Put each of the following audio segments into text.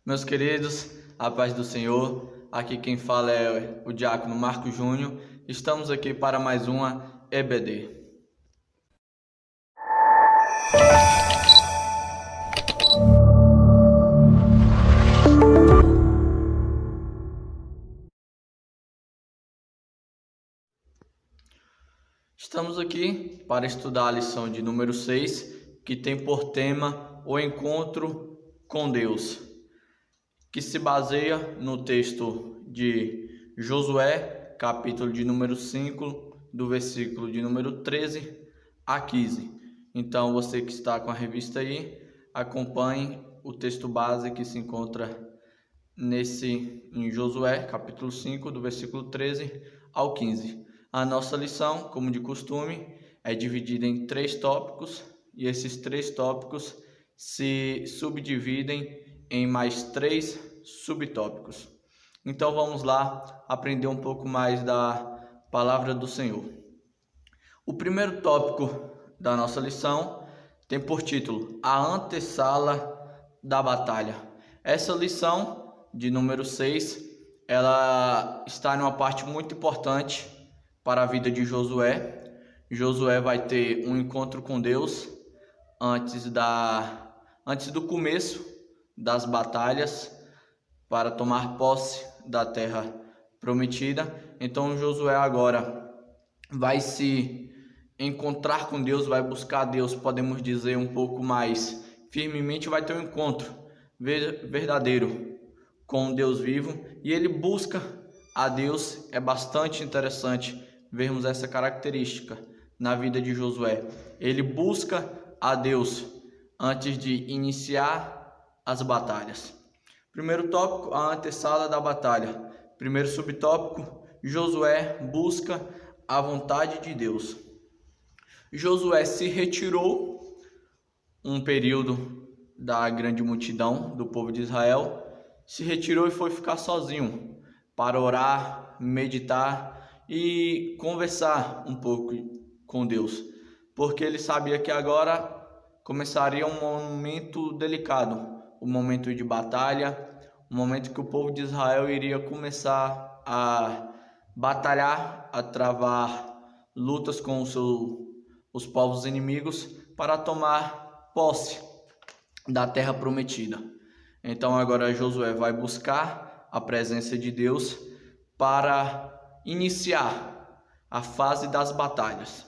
Meus queridos, a paz do Senhor. Aqui quem fala é o diácono Marco Júnior. Estamos aqui para mais uma EBD. Estamos aqui para estudar a lição de número 6, que tem por tema o encontro com Deus, que se baseia no texto de Josué, capítulo de número 5, do versículo de número 13 a 15. Então, você que está com a revista aí, acompanhe o texto base que se encontra em Josué, capítulo 5, do versículo 13 ao 15. A nossa lição, como de costume, é dividida em 3 tópicos, e esses 3 tópicos se subdividem em mais 3 subtópicos. Então vamos lá aprender um pouco mais da palavra do Senhor. O primeiro tópico da nossa lição tem por título A Antessala da Batalha. Essa lição de número 6, ela está em uma parte muito importante para a vida de Josué. Josué vai ter um encontro com Deus antes do começo das batalhas para tomar posse da terra prometida. Então Josué agora vai se encontrar com Deus, vai buscar Deus, podemos dizer um pouco mais firmemente, vai ter um encontro verdadeiro com Deus vivo, e ele busca a Deus. É bastante interessante vermos essa característica na vida de Josué. Ele busca a Deus antes de iniciar as batalhas. Primeiro tópico, a antessala da batalha. Primeiro subtópico, Josué busca a vontade de Deus. Josué se retirou um período da grande multidão do povo de Israel, se retirou e foi ficar sozinho para orar, meditar e conversar um pouco com Deus, porque ele sabia que agora começaria um momento delicado, um momento de batalha, um momento que o povo de Israel iria começar a batalhar, a travar lutas com os povos inimigos para tomar posse da terra prometida. Então agora Josué vai buscar a presença de Deus para iniciar a fase das batalhas.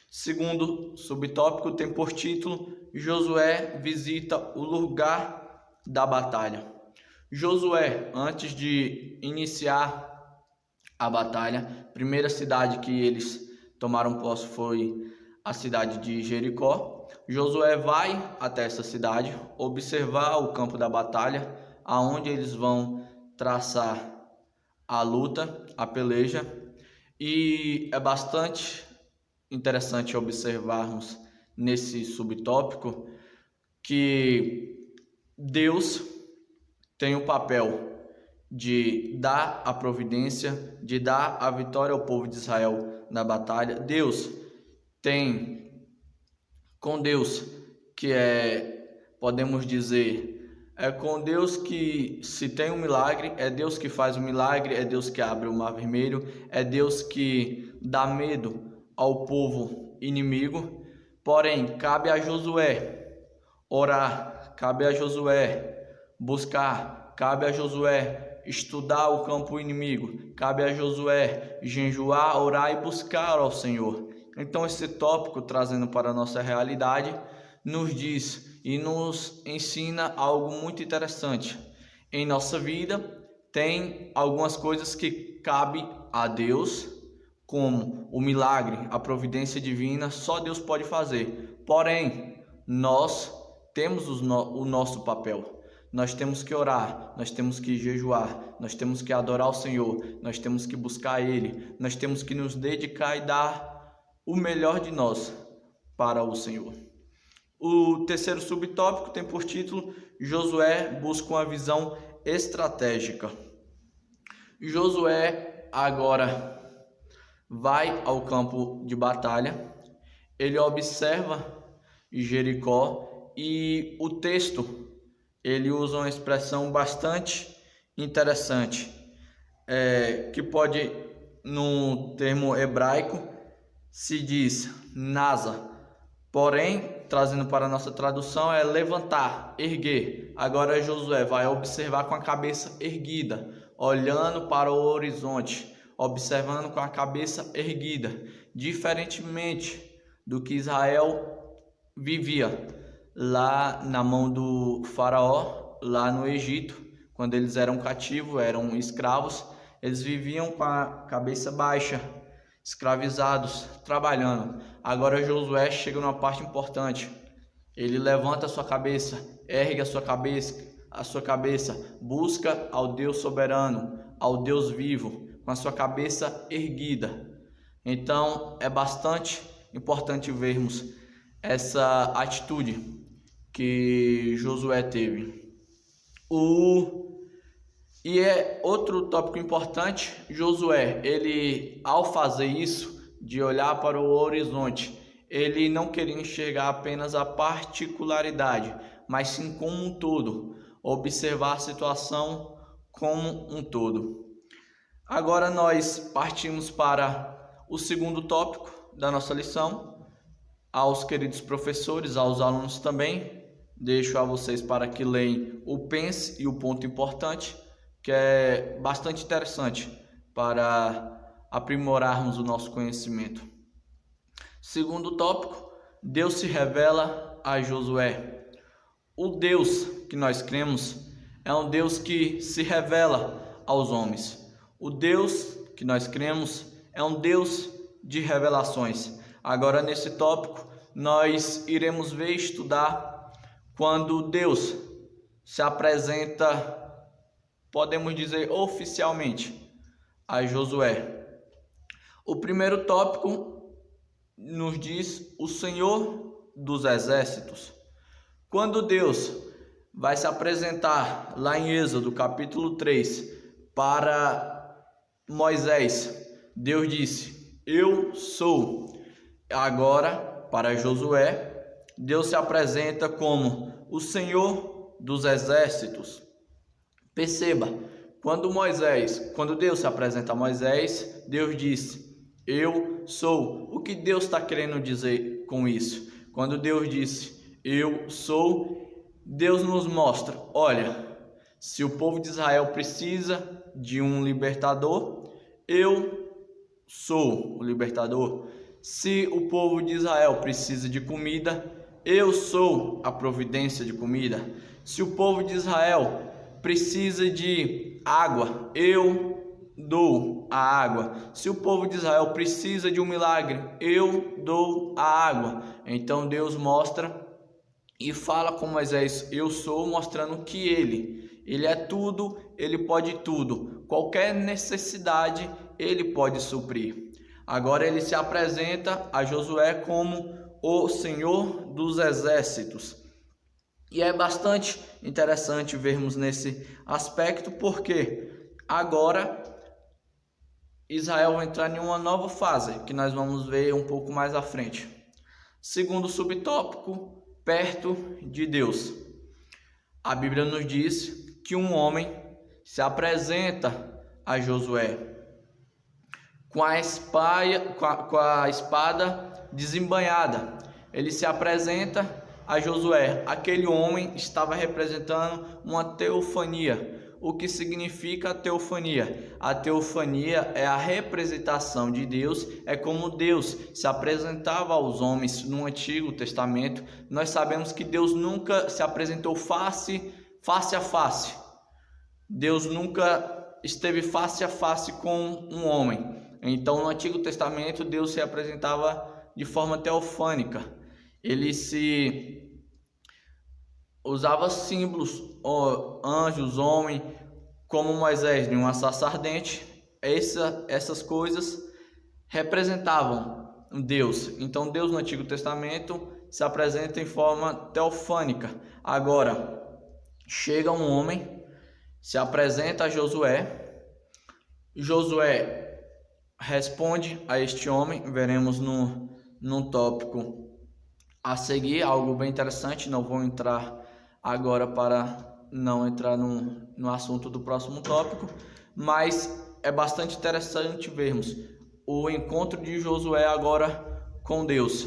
Segundo subtópico tem por título Josué visita o lugar da batalha. Josué, antes de iniciar a batalha, a primeira cidade que eles tomaram posse foi a cidade de Jericó. Josué vai até essa cidade observar o campo da batalha, aonde eles vão traçar a luta, a peleja, e é bastante interessante observarmos nesse subtópico que Deus tem o papel de dar a providência, de dar a vitória ao povo de Israel na batalha. Com Deus que podemos dizer, é com Deus que se tem um milagre, é Deus que faz o milagre, é Deus que abre o mar vermelho, é Deus que dá medo ao povo inimigo. Porém, cabe a Josué orar, cabe a Josué buscar, cabe a Josué estudar o campo inimigo, cabe a Josué jejuar, orar e buscar ao Senhor. Então esse tópico, trazendo para a nossa realidade, nos diz e nos ensina algo muito interessante. Em nossa vida tem algumas coisas que cabe a Deus, como o milagre, a providência divina, só Deus pode fazer. Porém, nós temos o nosso papel. Nós temos que orar, nós temos que jejuar, nós temos que adorar o Senhor, nós temos que buscar Ele, nós temos que nos dedicar e dar o melhor de nós para o Senhor. O terceiro subtópico tem por título Josué busca uma visão estratégica. Josué agora vai ao campo de batalha, ele observa Jericó e o texto ele usa uma expressão bastante interessante, que pode, no termo hebraico, se diz nasa, porém, trazendo para a nossa tradução, é levantar, erguer. Agora Josué vai observar com a cabeça erguida, olhando para o horizonte, observando com a cabeça erguida, diferentemente do que Israel vivia lá na mão do faraó, lá no Egito, quando eles eram cativos, eram escravos. Eles viviam com a cabeça baixa, escravizados, trabalhando. Agora Josué chega numa parte importante. Ele levanta a sua cabeça, ergue a sua cabeça, busca ao Deus soberano, ao Deus vivo, com a sua cabeça erguida. Então é bastante importante vermos essa atitude que Josué teve. E é outro tópico importante. Josué, ele, ao fazer isso, de olhar para o horizonte, ele não queria enxergar apenas a particularidade, mas sim como um todo, observar a situação como um todo. Agora nós partimos para o segundo tópico da nossa lição. Aos queridos professores, aos alunos também, deixo a vocês para que leiam o pense e o ponto importante, que é bastante interessante para aprimorarmos o nosso conhecimento. Segundo tópico, Deus se revela a Josué. O Deus que nós cremos é um Deus que se revela aos homens. O Deus que nós cremos é um Deus de revelações. Agora, nesse tópico, nós iremos ver e estudar quando Deus se apresenta, podemos dizer oficialmente, a Josué. O primeiro tópico nos diz o Senhor dos Exércitos. Quando Deus vai se apresentar lá em Êxodo capítulo 3 para Moisés, Deus disse: eu sou. Agora, para Josué, Deus se apresenta como o Senhor dos Exércitos. Perceba, quando Deus se apresenta a Moisés, Deus disse: eu sou. O que Deus está querendo dizer com isso? Quando Deus disse: eu sou, Deus nos mostra: olha, se o povo de Israel precisa de um libertador, eu sou o libertador. Se o povo de Israel precisa de comida, eu sou a providência de comida. Se o povo de Israel precisa de água, eu dou a água. Se o povo de Israel precisa de um milagre, eu dou a água. Então Deus mostra e fala com Moisés: eu sou, mostrando que ele é tudo, ele pode tudo. Qualquer necessidade ele pode suprir. Agora ele se apresenta a Josué como o Senhor dos Exércitos. E é bastante interessante vermos nesse aspecto, porque agora Israel vai entrar em uma nova fase, que nós vamos ver um pouco mais à frente. Segundo subtópico, perto de Deus. A Bíblia nos diz que um homem se apresenta a Josué com a espada desembainhada. Ele se apresenta a Josué. Aquele homem estava representando uma teofania. O que significa a teofania? A teofania é a representação de Deus, é como Deus se apresentava aos homens no Antigo Testamento. Nós sabemos que Deus nunca se apresentou face a face. Deus nunca esteve face a face com um homem. Então, no Antigo Testamento, Deus se apresentava de forma teofânica. Ele se usava símbolos, anjos, homem, como Moisés, de uma sarça ardente. Essas coisas representavam Deus. Então, Deus no Antigo Testamento se apresenta em forma teofânica. Agora, chega um homem, se apresenta a Josué. Josué responde a este homem. Veremos num tópico a seguir algo bem interessante. Não vou entrar agora para não entrar no assunto do próximo tópico, mas é bastante interessante vermos o encontro de Josué agora com Deus.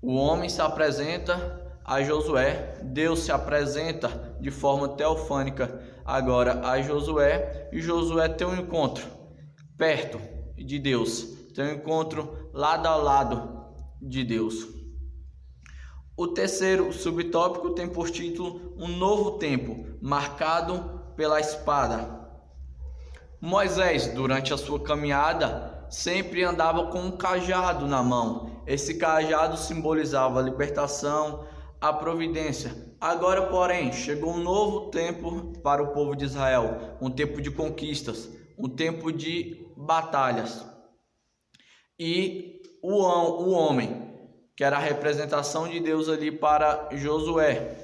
O homem se apresenta a Josué, Deus se apresenta de forma teofânica agora a Josué, e Josué tem um encontro perto de Deus, tem um encontro lado a lado de Deus. O terceiro subtópico tem por título Um Novo Tempo, marcado pela espada. Moisés, durante a sua caminhada, sempre andava com um cajado na mão. Esse cajado simbolizava a libertação, a providência. Agora, porém, chegou um novo tempo para o povo de Israel, um tempo de conquistas, um tempo de batalhas. E o homem, que era a representação de Deus ali para Josué,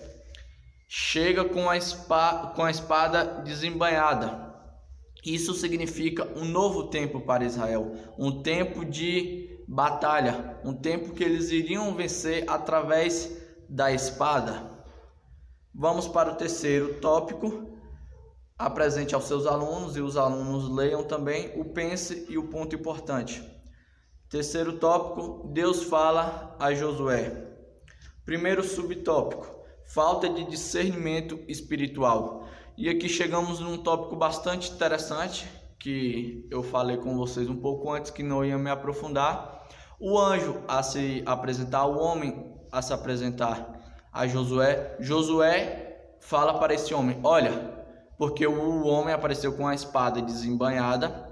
chega com a espada desembainhada. Isso significa um novo tempo para Israel, um tempo de batalha, um tempo que eles iriam vencer através da espada. Vamos para o terceiro tópico. Apresente aos seus alunos e os alunos leiam também o pense e o ponto importante. Terceiro tópico, Deus fala a Josué. Primeiro subtópico, falta de discernimento espiritual. E aqui chegamos num tópico bastante interessante, que eu falei com vocês um pouco antes, que não ia me aprofundar. O anjo a se apresentar, o homem a se apresentar a Josué. Josué fala para esse homem, olha, porque o homem apareceu com a espada desembainhada.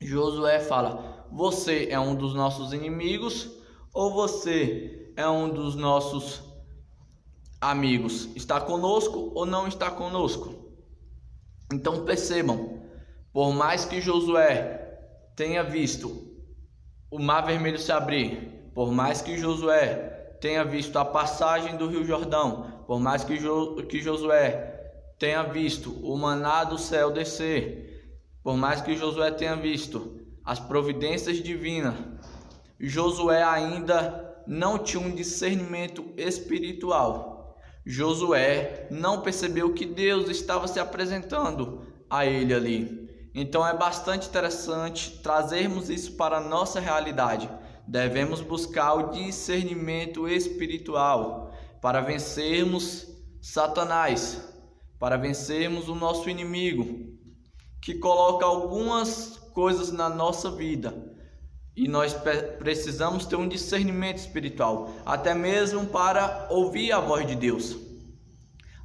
Josué fala, você é um dos nossos inimigos ou você é um dos nossos amigos? Está conosco ou não está conosco? Então percebam, por mais que Josué tenha visto o Mar Vermelho se abrir, por mais que Josué tenha visto a passagem do Rio Jordão, por mais que Josué tenha visto o maná do céu descer, por mais que Josué tenha visto as providências divinas, Josué ainda não tinha um discernimento espiritual. Josué não percebeu que Deus estava se apresentando a ele ali. Então é bastante interessante trazermos isso para a nossa realidade. Devemos buscar o discernimento espiritual para vencermos Satanás, para vencermos o nosso inimigo, que coloca algumas coisas na nossa vida. E nós precisamos ter um discernimento espiritual, até mesmo para ouvir a voz de Deus,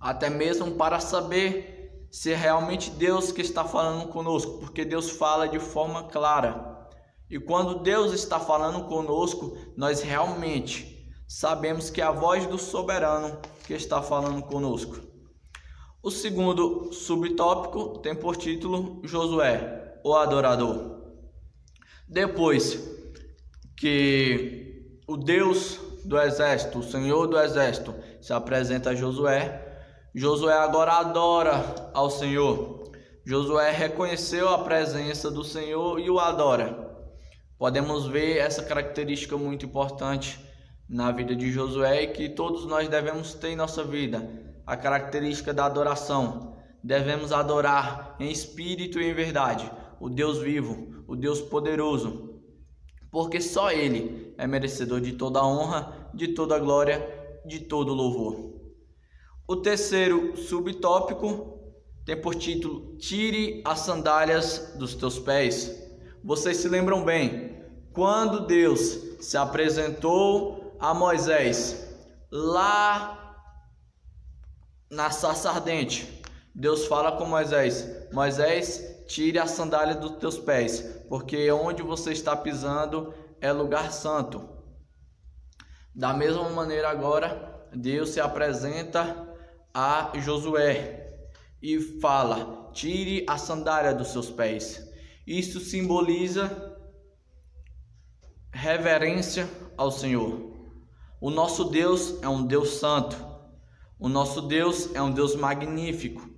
até mesmo para saber se é realmente Deus que está falando conosco, porque Deus fala de forma clara. E quando Deus está falando conosco, nós realmente sabemos que é a voz do soberano que está falando conosco. O segundo subtópico tem por título Josué, o adorador. Depois que o Deus do exército, o Senhor do exército, se apresenta a Josué, Josué agora adora ao Senhor. Josué reconheceu a presença do Senhor e o adora. Podemos ver essa característica muito importante na vida de Josué e que todos nós devemos ter em nossa vida, a característica da adoração. Devemos adorar em espírito e em verdade o Deus vivo, o Deus poderoso, porque só Ele é merecedor de toda a honra, de toda a glória, de todo o louvor. O terceiro subtópico tem por título Tire as sandálias dos teus pés. Vocês se lembram bem, quando Deus se apresentou a Moisés lá na sarça ardente, Deus fala com Moisés, Moisés, tire a sandália dos teus pés, porque onde você está pisando é lugar santo. Da mesma maneira agora, Deus se apresenta a Josué e fala, tire a sandália dos seus pés. Isso simboliza reverência ao Senhor. O nosso Deus é um Deus santo. O nosso Deus é um Deus magnífico.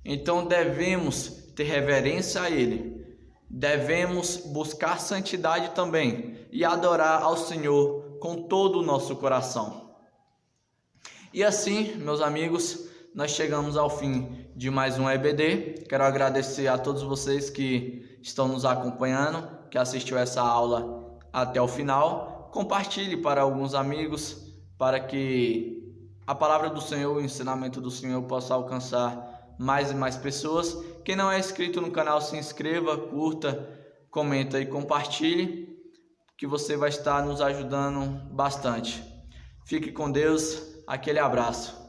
Então devemos ter reverência a Ele. Devemos buscar santidade também e adorar ao Senhor com todo o nosso coração. E assim, meus amigos, nós chegamos ao fim de mais um EBD. Quero agradecer a todos vocês que estão nos acompanhando, que assistiu essa aula até o final. Compartilhe para alguns amigos, para que a palavra do Senhor, o ensinamento do Senhor possa alcançar mais e mais pessoas. Quem não é inscrito no canal, se inscreva, curta, comenta e compartilhe, que você vai estar nos ajudando bastante. Fique com Deus, aquele abraço.